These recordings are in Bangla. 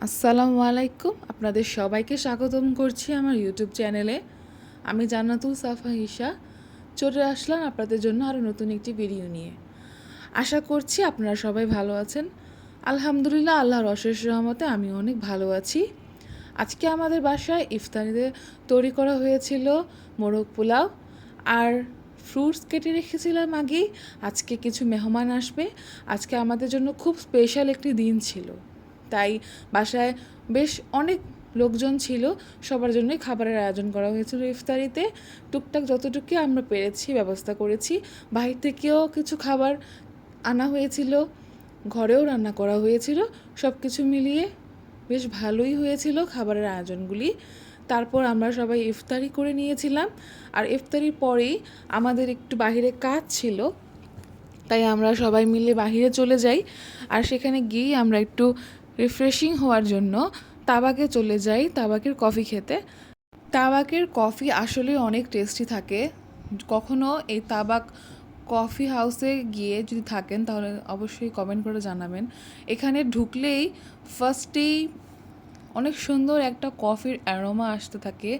আসসালামু আলাইকুম, আপনাদের সবাইকে স্বাগতম করছি আমার ইউটিউব চ্যানেলে। আমি জান্নাতুল সাফা ঈশা চলে আসলাম আপনাদের জন্য আরও নতুন একটি ভিডিও নিয়ে। আশা করছি আপনারা সবাই ভালো আছেন। আলহামদুলিল্লাহ, আল্লাহর অশেষ রহমতে আমি অনেক ভালো আছি। আজকে আমাদের বাসায় ইফতারিতে তৈরি করা হয়েছিল মোরগ পোলাও আর ফ্রুটস কেটে রেখেছিলাম আগেই। আজকে কিছু মেহমান আসবে। আজকে আমাদের জন্য খুব স্পেশাল একটি দিন ছিল, তাই বাসায় বেশ অনেক লোকজন ছিল। সবার জন্যই খাবারের আয়োজন করা হয়েছিল ইফতারিতে। টুকটাক যতটুকু আমরা পেরেছি ব্যবস্থা করেছি। বাহির থেকেও কিছু খাবার আনা হয়েছিল, ঘরেও রান্না করা হয়েছিল। সব কিছু মিলিয়ে বেশ ভালোই হয়েছিল খাবারের আয়োজনগুলি। তারপর আমরা সবাই ইফতারি করে নিয়েছিলাম। আর ইফতারির পরেই আমাদের একটু বাহিরে কাজ ছিল, তাই আমরা সবাই মিলে বাহিরে চলে যাই। আর সেখানে গিয়েই আমরা একটু রিফ্রেশিং হওয়ার জন্য তাবাকে চলে যাই তাবাকের কফি খেতে। তাবাকের কফি আসলে অনেক টেস্টি থাকে। কখনো এই তাবাক কফি হাউসে গিয়ে যদি থাকেন তাহলে অবশ্যই কমেন্ট করে জানাবেন। এখানে ঢুকলেই ফার্স্টেই অনেক সুন্দর একটা কফির অ্যারোমা আসতে থাকে,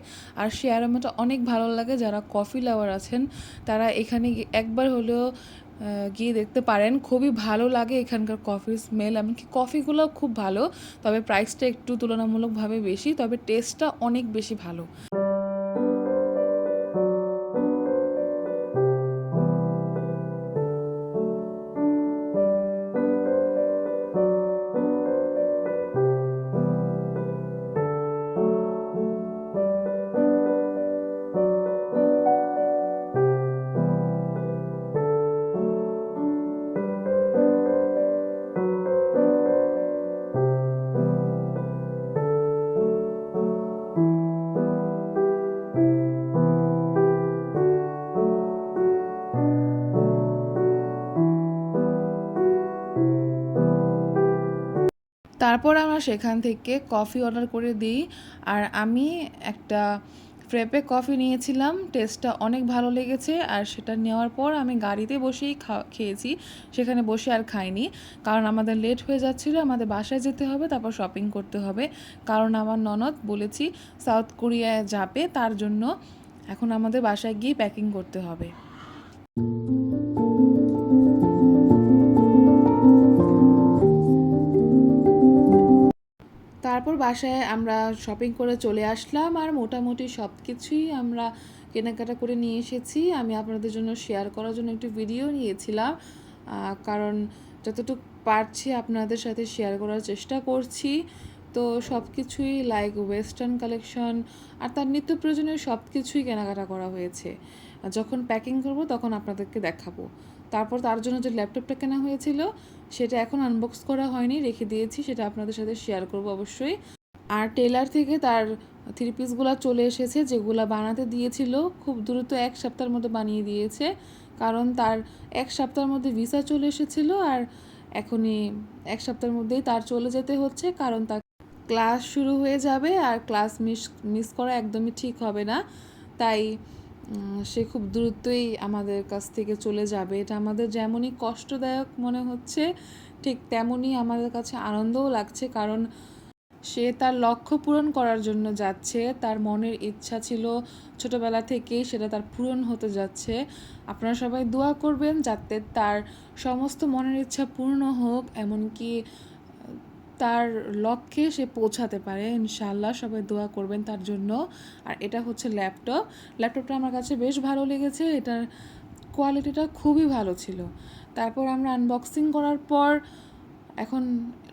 আর সেই অ্যারোমাটা অনেক ভালো লাগে। যারা কফি লাভার আছেন তারা এখানে একবার হলেও গিয়ে দেখতে পারেন। খুবই ভালো লাগে এখানকার কফির স্মেল, এমনকি কফিগুলো খুব ভালো। তবে প্রাইসটা একটু তুলনামূলকভাবে বেশি, তবে টেস্টটা অনেক বেশি ভালো। তারপর আমরা সেখান থেকে কফি অর্ডার করে দিই। আর আমি একটা ফ্রেপে কফি নিয়েছিলাম, টেস্টটা অনেক ভালো লেগেছে। আর সেটা নেওয়ার পর আমি গাড়িতে বসেই খেয়েছি, সেখানে বসে আর খাইনি। কারণ আমাদের লেট হয়ে যাচ্ছিলো, আমাদের বাসায় যেতে হবে, তারপর শপিং করতে হবে। কারণ আমার ননদ বলেছি সাউথ কোরিয়ায় যাবে, তার জন্য এখন আমাদের বাসায় গিয়ে প্যাকিং করতে হবে। তারপর বাসায় আমরা শপিং করে চলে আসলাম, আর মোটামুটি সব কিছুই আমরা কেনাকাটা করে নিয়ে এসেছি। আমি আপনাদের জন্য শেয়ার করার জন্য একটি ভিডিও নিয়েছিলাম, কারণ যতটুকু পারছি আপনাদের সাথে শেয়ার করার চেষ্টা করছি। তো সব কিছুই লাইক ওয়েস্টার্ন কালেকশন আর তার নিত্য প্রয়োজনীয় সব কিছুই কেনাকাটা করা হয়েছে। যখন প্যাকিং করব তখন আপনাদেরকে দেখাবো। তারপর তার জন্য যে ল্যাপটপটা কেনা হয়েছিল সেটা এখন আনবক্স করা হয়নি, রেখে দিয়েছি, সেটা আপনাদের সাথে শেয়ার করব অবশ্যই। আর টেলার থেকে তার থ্রি পিসগুলো চলে এসেছে, যেগুলো বানাতে দিয়েছিল খুব দ্রুত 1 সপ্তাহের মধ্যে বানিয়ে দিয়েছে। কারণ তার 1 সপ্তাহের মধ্যে ভিসা চলে এসেছিলো, আর এখনই 1 সপ্তাহের মধ্যেই তার চলে যেতে হচ্ছে, কারণ তার ক্লাস শুরু হয়ে যাবে। আর ক্লাস মিস করা একদমই ঠিক হবে না, তাই সে খুব দ্রুতই আমাদের কাছ থেকে চলে যাবে। এটা আমাদের যেমনই কষ্টদায়ক মনে হচ্ছে, ঠিক তেমনই আমাদের কাছে আনন্দও লাগছে। কারণ সে তার লক্ষ্য পূরণ করার জন্য যাচ্ছে, তার মনের ইচ্ছা ছিল ছোটোবেলা থেকেই, সেটা তার পূরণ হতে যাচ্ছে। আপনারা সবাই দোয়া করবেন যাতে তার সমস্ত মনের ইচ্ছা পূর্ণ হোক, এমনকি তার লক্ষ্যে সে পৌঁছাতে পারে ইনশাআল্লাহ। সবাই দোয়া করবেন তার জন্য। আর এটা হচ্ছে ল্যাপটপটা আমার কাছে বেশ ভালো লেগেছে, এটার কোয়ালিটিটা খুবই ভালো ছিল। তারপর আমরা আনবক্সিং করার পর এখন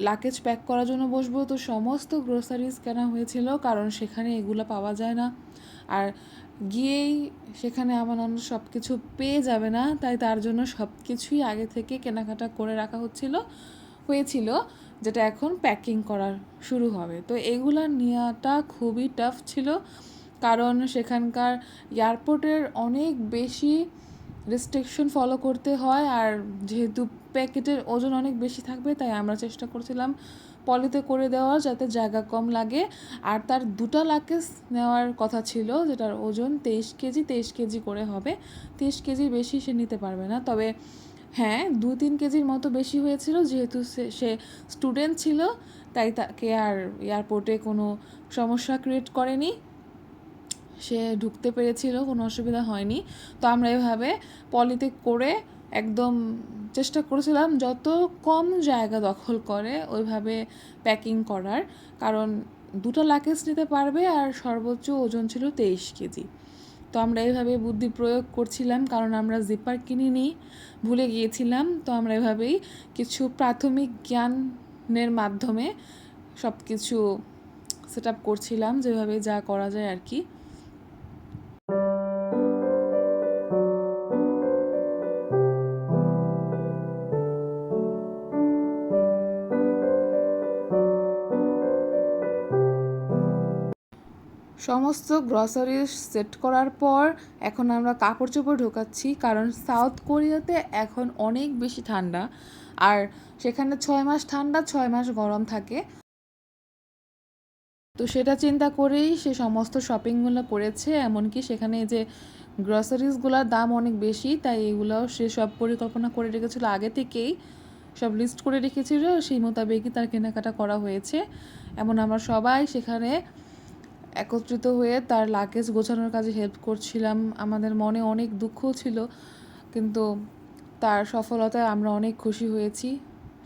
লাগেজ প্যাক করার জন্য বসবো। তো সমস্ত গ্রোসারিজ কেনা হয়েছিল, কারণ সেখানে এগুলো পাওয়া যায় না, আর গিয়েই সেখানে আমার ননদ সব কিছু পেয়ে যাবে না, তাই তার জন্য সব কিছুই আগে থেকে কেনাকাটা করে রাখা হয়েছিল, যেটা এখন প্যাকিং করার শুরু হবে। তো এগুলো নেওয়াটা খুবই টাফ ছিল, কারণ সেখানকার এয়ারপোর্টের অনেক বেশি রেস্ট্রিকশন ফলো করতে হয়। আর যেহেতু প্যাকেটের ওজন অনেক বেশি থাকবে, তাই আমরা চেষ্টা করছিলাম পলিতে করে দেওয়া, যাতে জায়গা কম লাগে। আর তার 2টা লাগেজ নেওয়ার কথা ছিল, যেটার ওজন 23 কেজি করে হবে। 23 কেজির বেশি সে নিতে পারবে না। তবে হ্যাঁ, ২-৩ কেজির মতো বেশি হয়েছিল, যেহেতু সে স্টুডেন্ট ছিল, তাই তাকে আর এয়ারপোর্টে কোনো সমস্যা ক্রিয়েট করেনি। সে ঢুকতে পেরেছিল, কোনো অসুবিধা হয়নি। তো আমরা এভাবে পলিতে করে একদম চেষ্টা করেছিলাম যত কম জায়গা দখল করে ওইভাবে প্যাকিং করার, কারণ 2টা লাকেজ নিতে পারবে আর সর্বোচ্চ ওজন ছিল 23 কেজি। তো আমরা এভাবে বুদ্ধি প্রয়োগ করছিলাম, কারণ আমরা জিপার কিনিনি, ভুলে গিয়েছিলাম। তো আমরা এভাবেই কিছু প্রাথমিক জ্ঞানের মাধ্যমে সব কিছু সেট আপ করছিলাম, যেভাবে যা করা যায় আর কি। সমস্ত গ্রসারিজ সেট করার পর এখন আমরা কাপড় চোপড় ঢোকাচ্ছি, কারণ সাউথ কোরিয়াতে এখন অনেক বেশি ঠান্ডা, আর সেখানে 6 মাস ঠান্ডা 6 মাস গরম থাকে। তো সেটা চিন্তা করেই সে সমস্ত শপিংগুলো করেছে, এমনকি সেখানে যে গ্রসারিজগুলোর দাম অনেক বেশি, তাই এগুলোও সে সব পরিকল্পনা করে রেখেছিল আগে থেকেই, সব লিস্ট করে রেখেছিল, সেই মোতাবেকই তার কেনাকাটা করা হয়েছে। এমন আমরা সবাই সেখানে একত্রিত হয়ে তার লাগেজ গোছানোর কাজে হেল্প করছিলাম। আমাদের মনে অনেক দুঃখ ছিল, কিন্তু তার সফলতায় আমরা অনেক খুশি হয়েছি।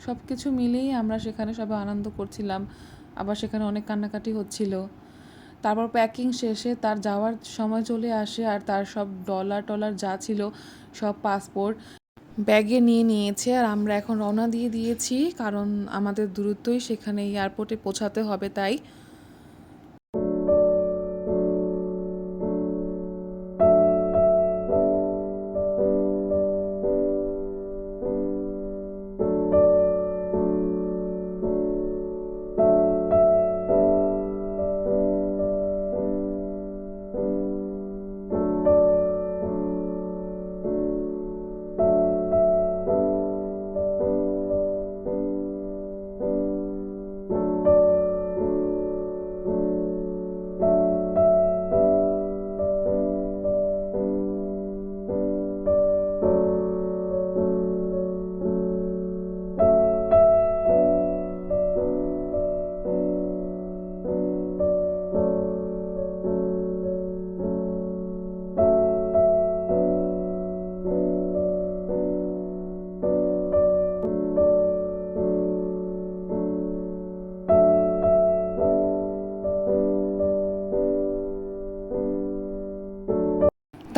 সব কিছু মিলিয়েই আমরা সেখানে সবাই আনন্দ করছিলাম, আবার সেখানে অনেক কান্নাকাটি হচ্ছিল। তারপর প্যাকিং শেষে তার যাওয়ার সময় চলে আসে, আর তার সব ডলার টলার যা ছিল সব পাসপোর্ট ব্যাগে নিয়ে নিয়েছে, আর আমরা এখন রওনা দিয়ে দিয়েছি, কারণ আমাদের দ্রুতই সেখানে এয়ারপোর্টে পৌঁছাতে হবে তাই।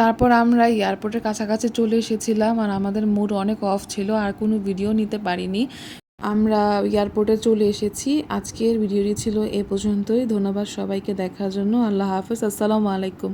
তারপর আমরা এয়ারপোর্টের কাছাকাছি চলে এসেছিলাম, আর আমাদের মুড অনেক অফ ছিল, আর কোনো ভিডিও নিতে পারিনি। আমরা এয়ারপোর্টে চলে এসেছি। আজকের ভিডিওটি ছিল এ পর্যন্তই। ধন্যবাদ সবাইকে দেখার জন্য। আল্লাহ হাফেজ। আসসালামু আলাইকুম।